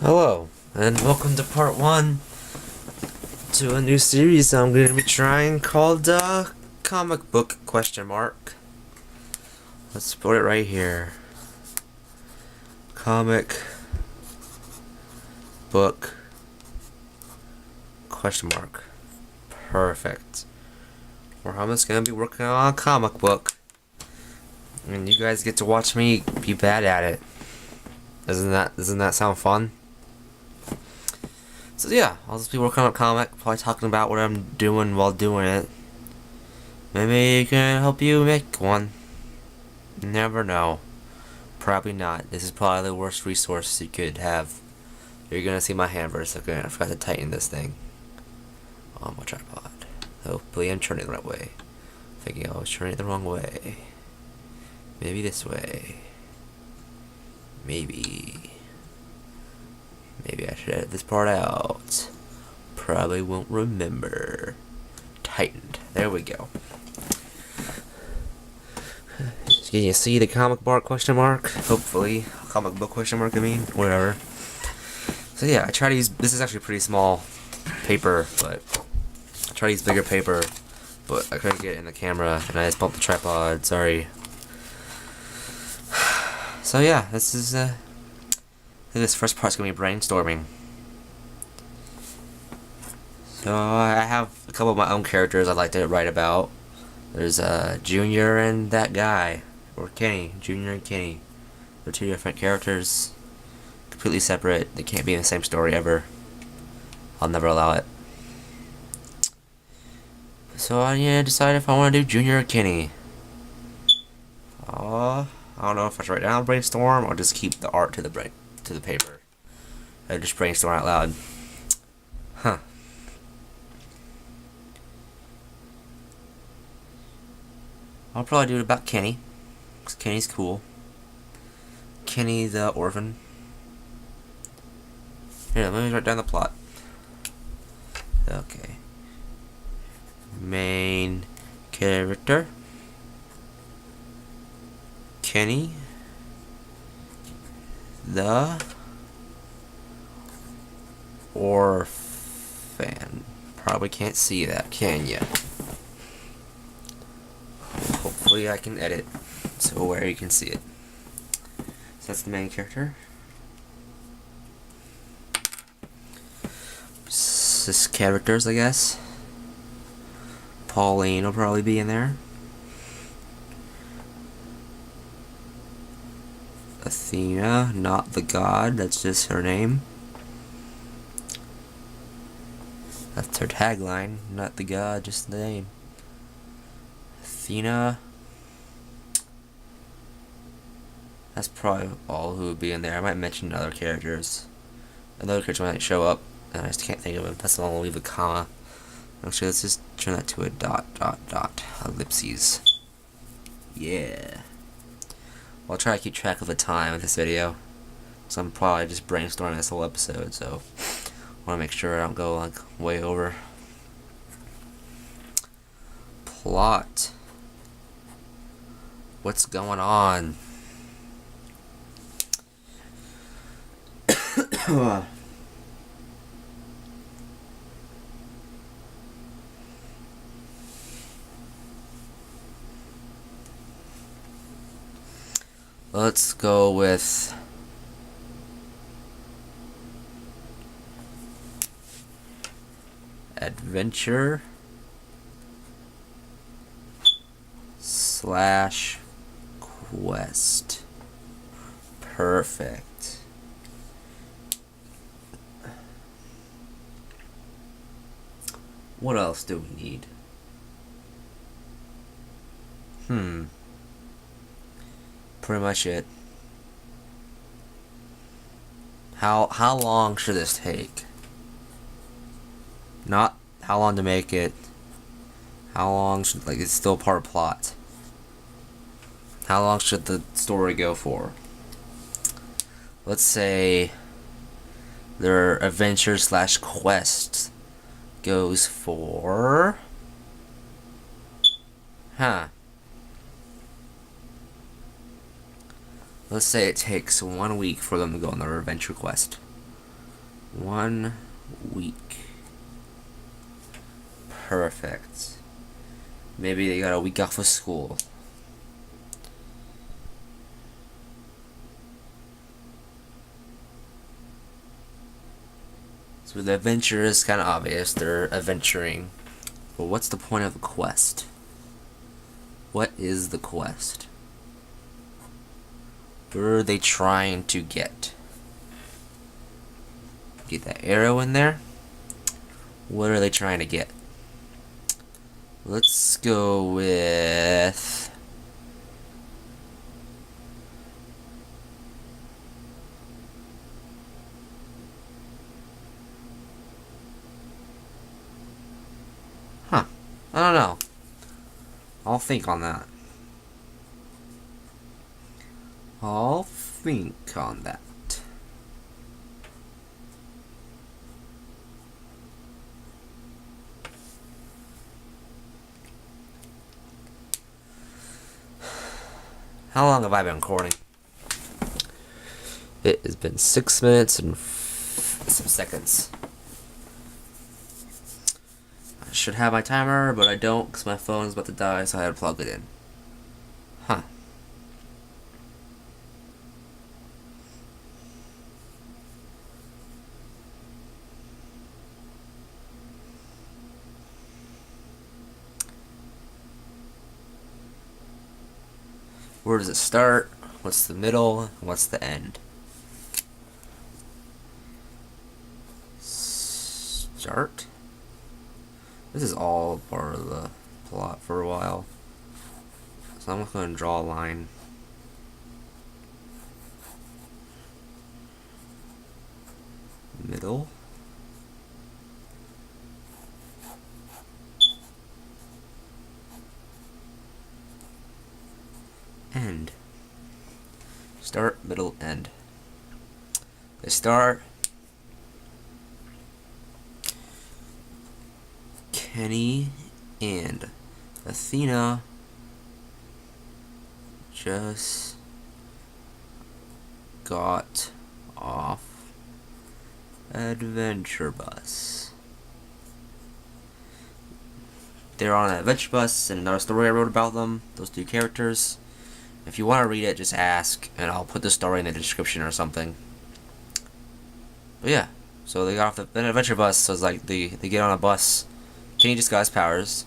Hello, and welcome to part 1 to a new series I'm going to be trying called Comic Book question mark. Let's put it right here. Comic Book question mark. Perfect. Where I'm just going to be working on a comic book, and you guys get to watch me be bad at it. Doesn't that sound fun? So yeah, I'll just be working on a comic, probably talking about what I'm doing while doing it. Maybe it can help you make one. Never know. Probably not. This is probably the worst resource you could have. You're gonna see my hand for a second. I forgot to tighten this thing on my tripod. Hopefully I'm turning it the right way. Thinking I was turning it the wrong way. Maybe this way. Maybe I should edit this part out. Probably won't remember. Tightened. There we go. Can you see the comic bar question mark? Hopefully. Comic book question mark, I mean. Whatever. So yeah, I try to use... This is actually pretty small paper, but... I try to use bigger paper, but I couldn't get it in the camera, and I just bumped the tripod. Sorry. So yeah, this is... I think this first part's gonna be brainstorming. So I have a couple of my own characters I'd like to write about. There's Junior and that guy, or Kenny. Junior and Kenny. They're two different characters, completely separate. They can't be in the same story ever. I'll never allow it. So I need to decide if I want to do Junior or Kenny. I don't know if I should write down brainstorm or just keep the art to the paper. I just brainstorm out loud. Huh. I'll probably do it about Kenny, because Kenny's cool. Kenny the orphan. Here, let me write down the plot. Okay. Main character. Kenny the orphan. Probably can't see that, can ya? Hopefully I can edit so where you can see it. So that's the main character. This characters, I guess. Pauline will probably be in there. Athena, not the god, that's just her name. That's her tagline, not the god, just the name. Athena. That's probably all who would be in there. I might mention other characters. Another character might show up, and I just can't think of him. That's the one I'll leave a comma. Actually, let's just turn that to a ... ellipses. Yeah. I'll try to keep track of the time of this video. So I'm probably just brainstorming this whole episode, so I want to make sure I don't go like way over. Plot. What's going on? Let's go with adventure / quest. Perfect. What else do we need? Pretty much it. How long should this take? Not how long to make it. How long should, like, it's still part of plot. How long should the story go for? Let's say their adventure / quest goes for... Let's say it takes 1 week for them to go on their adventure quest. 1 week. Perfect. Maybe they got a week off of school. So the adventure is kind of obvious. They're adventuring. But what's the point of the quest? What is the quest? Where are they trying to get? Get that arrow in there? What are they trying to get? Let's go with... Huh. I don't know. I'll think on that. I'll think on that. How long have I been recording? It has been 6 minutes and some seconds. I should have my timer, but I don't because my phone is about to die, so I had to plug it in. Huh. Where does it start? What's the middle? What's the end? Start? This is all part of the plot for a while. So I'm just going to draw a line. Middle. End. Start, middle, end. They start. Kenny and Athena just got off Adventure Bus. They're on an adventure bus, and another story I wrote about them, those two characters. If you want to read it, just ask, and I'll put the story in the description or something. But yeah, so they got off the adventure bus, so it's like they get on a bus. Kenny just got his powers.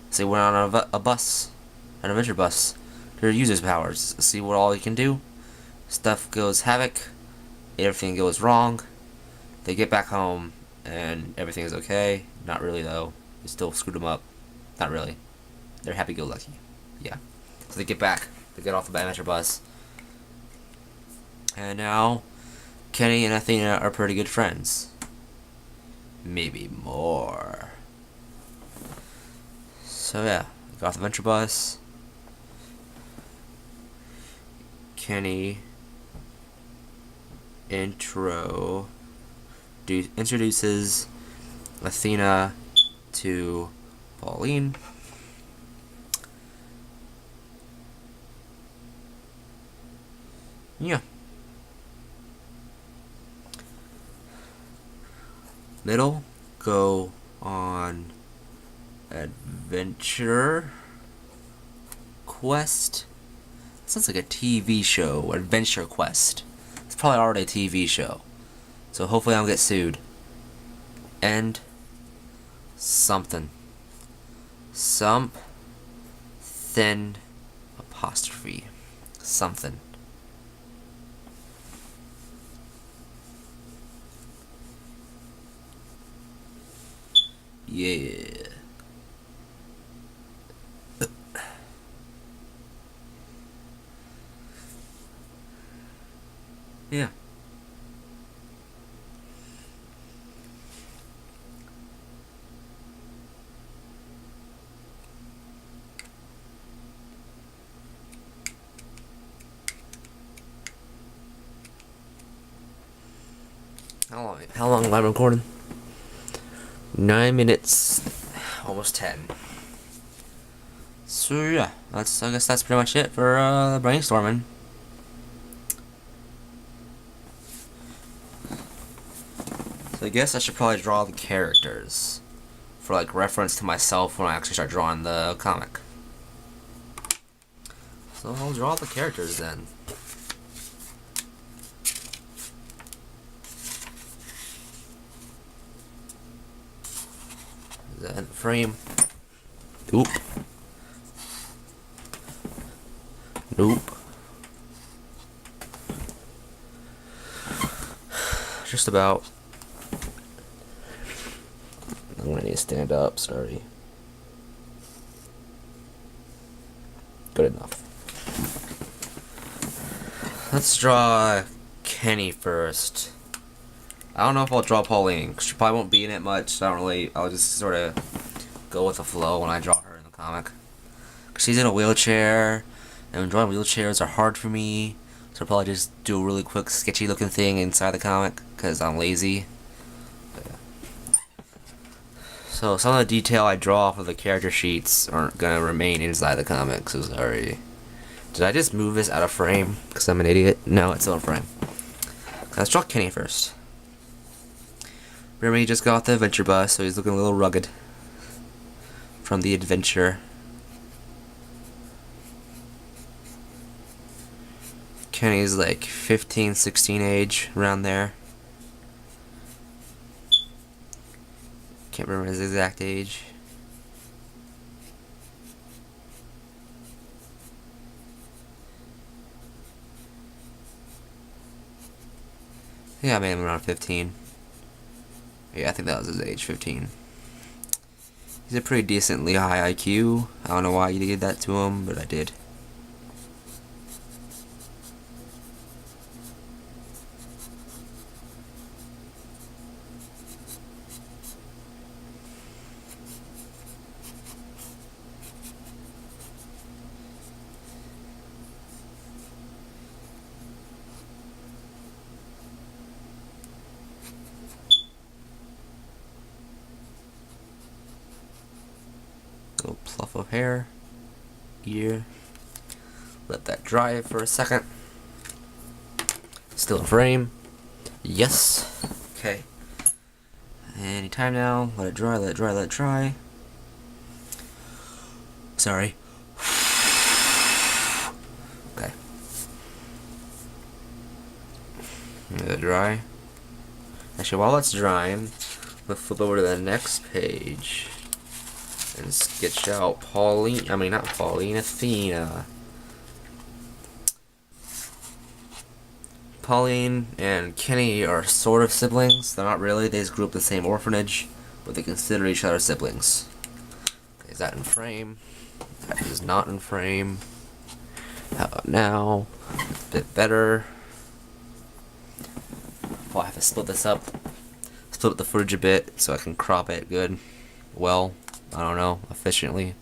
So they went on a bus, an adventure bus, to use his powers. See what all he can do. Stuff goes havoc, everything goes wrong. They get back home, and everything is okay. Not really, though. They still screwed them up. Not really. They're happy-go-lucky. Yeah. So they get back. They get off the adventure bus. And now, Kenny and Athena are pretty good friends. Maybe more. So yeah, got off the adventure bus. Kenny introduces Athena to Pauline. Yeah. Middle, go on adventure quest. Sounds like a TV show, Adventure Quest. It's probably already a TV show. So hopefully I don't get sued. And something. Something apostrophe. Something. Yeah. Yeah. How long am I recording? 9 minutes, almost 10. So yeah, I guess that's pretty much it for brainstorming. I guess I should probably draw the characters for like reference to myself when I actually start drawing the comic. So I'll draw the characters then. Is that in the frame? Oop. Nope. Just about. I'm gonna need to stand up, sorry. Good enough. Let's draw Kenny first. I don't know if I'll draw Pauline, because she probably won't be in it much, so I'll just sort of go with the flow when I draw her in the comic. Because she's in a wheelchair, and drawing wheelchairs are hard for me, so I'll probably just do a really quick sketchy looking thing inside the comic, because I'm lazy. So some of the detail I draw for the character sheets aren't gonna remain inside the comic, so sorry. Did I just move this out of frame because I'm an idiot? No, it's still in frame. Let's draw Kenny first. Remember, he just got off the adventure bus, so he's looking a little rugged from the adventure. Kenny's like 15, 16 age, around there. Can't remember his exact age. Yeah, I made him around 15. Yeah, I think that was his age, 15. He's a pretty decently high IQ. I don't know why you did that to him, but I did. Little fluff of hair, ear. Let that dry for a second. Still in frame. Yes. Okay. Anytime now. Let it dry, let it dry, let it dry. Sorry. Okay. Let it dry. Actually, while it's drying, let's flip over to the next page and sketch out Athena. Pauline and Kenny are sort of siblings. They're not really. They just grew up in the same orphanage, but they consider each other siblings. Okay, is that in frame? That is not in frame. How about now? A bit better. Oh, I have to split this up. Split up the footage a bit so I can crop it good. Well, I don't know, efficiently.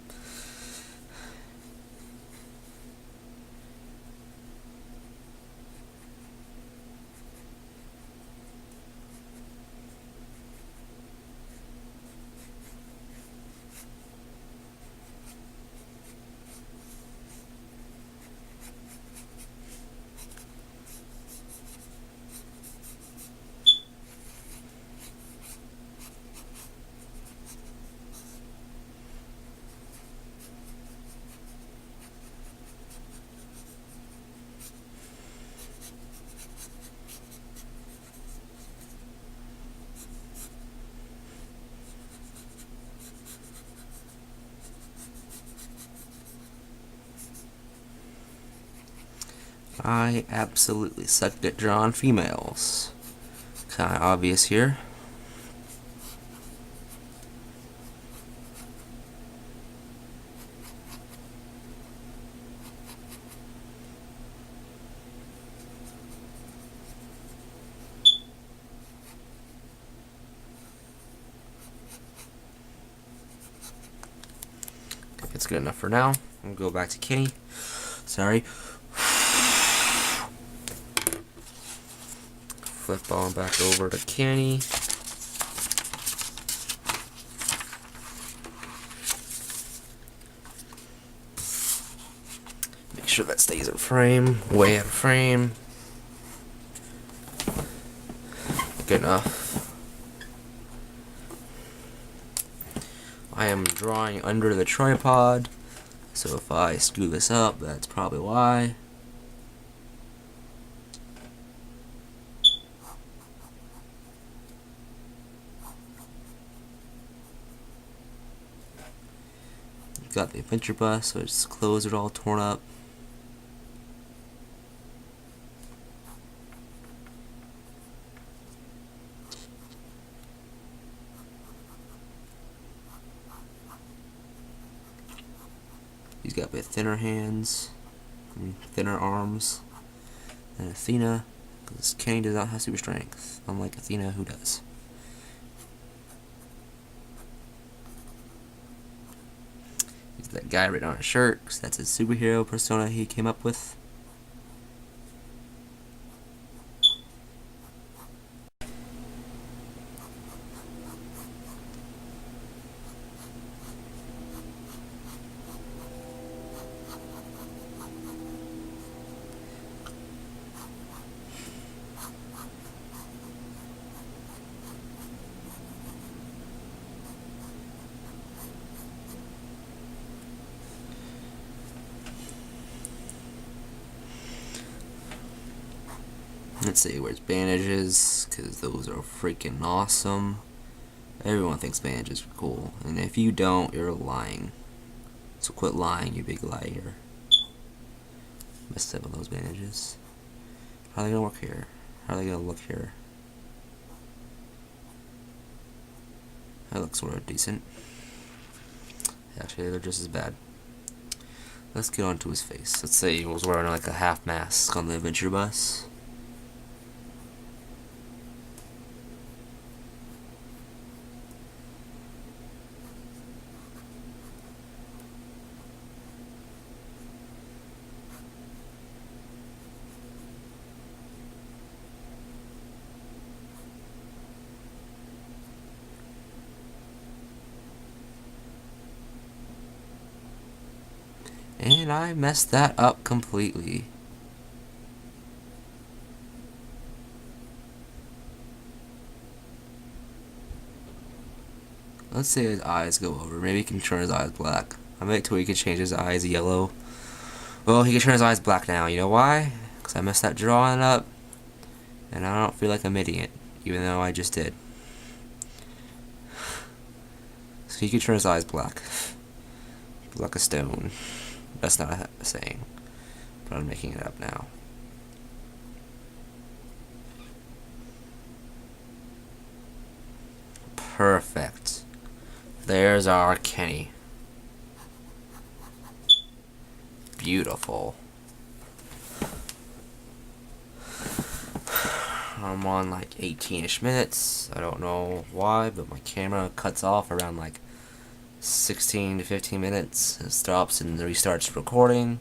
I absolutely sucked at drawing females. Kinda obvious here. It's good enough for now. I'm gonna go back to Kenny. Sorry. Flip on back over to Kenny. Make sure that stays in frame. Way out of frame. Good enough. I am drawing under the tripod, so if I screw this up, that's probably why. Got the adventure bus, so its clothes are all torn up. He's got a bit thinner hands, and thinner arms than Athena, because Kenny does not have super strength, unlike Athena, who does. He's that guy written on his shirt, because that's his superhero persona he came up with. Let's see, where's bandages, because those are freaking awesome. Everyone thinks bandages are cool, and if you don't, you're lying. So quit lying, you big liar. Messed up with those bandages. How are they gonna work here? How are they gonna look here? That looks sort of decent. Actually, they're just as bad. Let's get on to his face. Let's say he was wearing like a half mask on the adventure bus. And I messed that up completely. Let's say his eyes go over. Maybe he can turn his eyes black. I make it to where he can change his eyes yellow. Well, he can turn his eyes black now. You know why? Because I messed that drawing up. And I don't feel like I'm an idiot. Even though I just did. So he can turn his eyes black. Like a stone. That's not a saying. But I'm making it up now. Perfect. There's our Kenny. Beautiful. I'm on like 18-ish minutes. I don't know why, but my camera cuts off around like 16 to 15 minutes. It stops and restarts recording.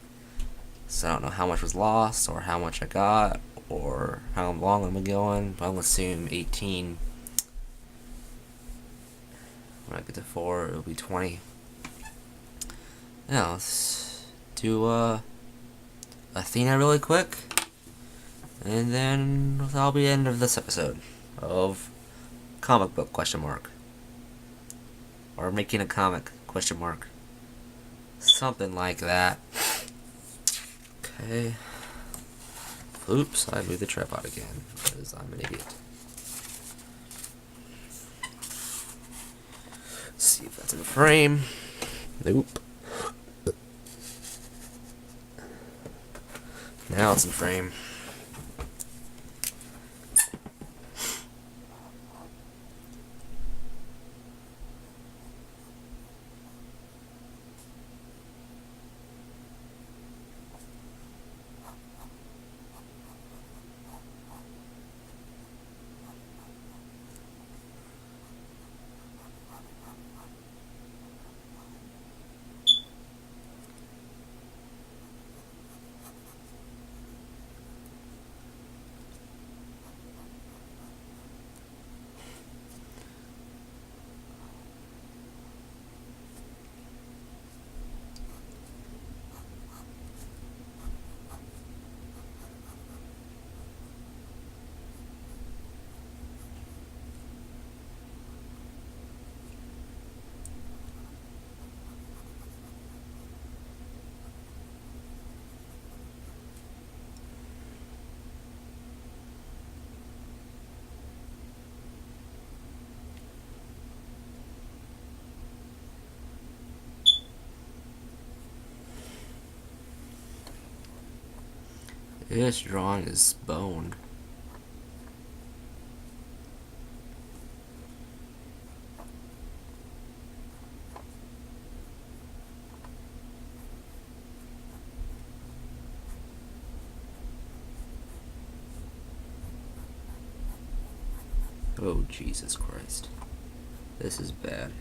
So I don't know how much was lost or how much I got or how long I'm going. But I'm gonna assume 18. When I get to 4, it'll be 20. Now let's do Athena really quick, and then that'll be the end of this episode of comic book ? Or making a comic ? Something like that. Okay. Oops, I moved the tripod again because I'm an idiot. Let's see if that's in the frame. Nope. Now it's in frame. This drawing is boned. Oh, Jesus Christ. This is bad.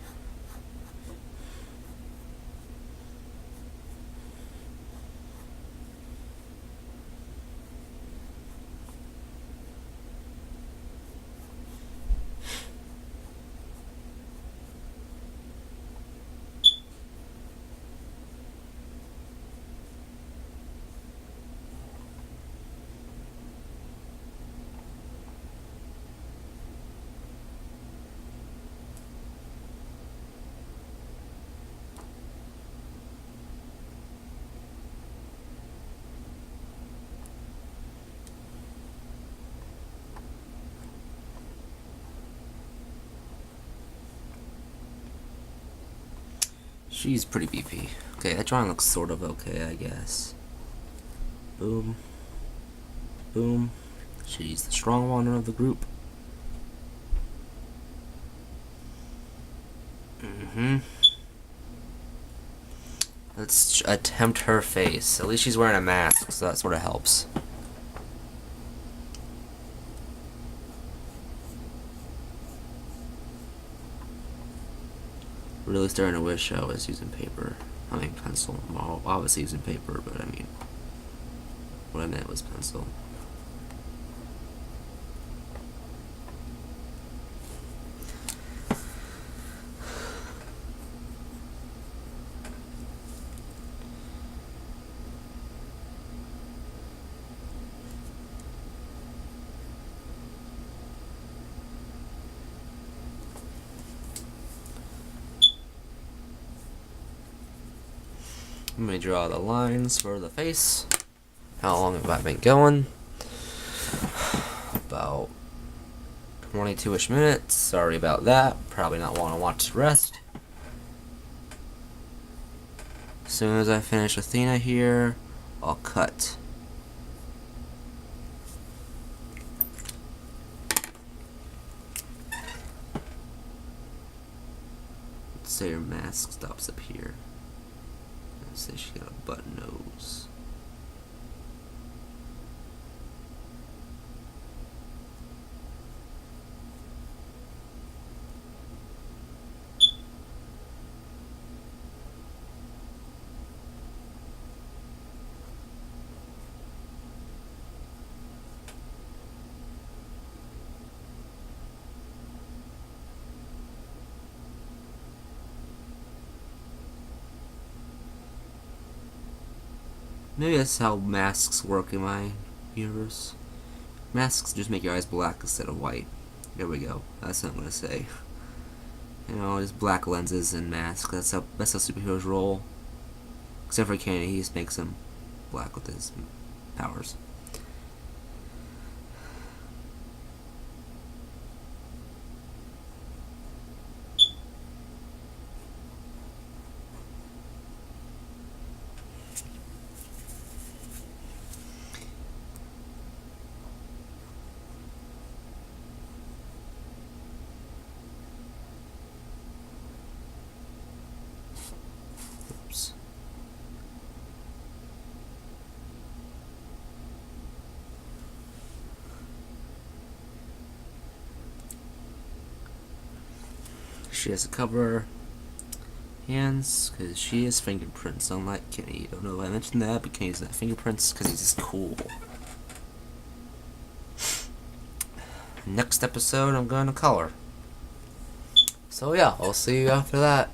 She's pretty beefy. Okay, that drawing looks sort of okay, I guess. Boom. Boom. She's the strong one of the group. Let's attempt her face. At least she's wearing a mask, so that sort of helps. Really starting to wish I was using paper. I mean pencil. Well, obviously using paper, but I mean, what I meant was pencil. Let me draw the lines for the face. How long have I been going? About 22-ish minutes. Sorry about that. Probably not want to watch the rest. As soon as I finish Athena here, I'll cut. Let's say her mask stops up here. Say she got a button nose. Maybe that's how masks work in my universe. Masks just make your eyes black instead of white. There we go. That's what I'm gonna say. You know, just black lenses and masks. That's how superheroes roll. Except for Kennedy, he just makes them black with his powers. Oops. She has to cover her hands because she has fingerprints, unlike Kenny. Don't know if I mentioned that, but Kenny's got fingerprints because he's just cool. Next episode, I'm going to color. So yeah, I'll see you after that.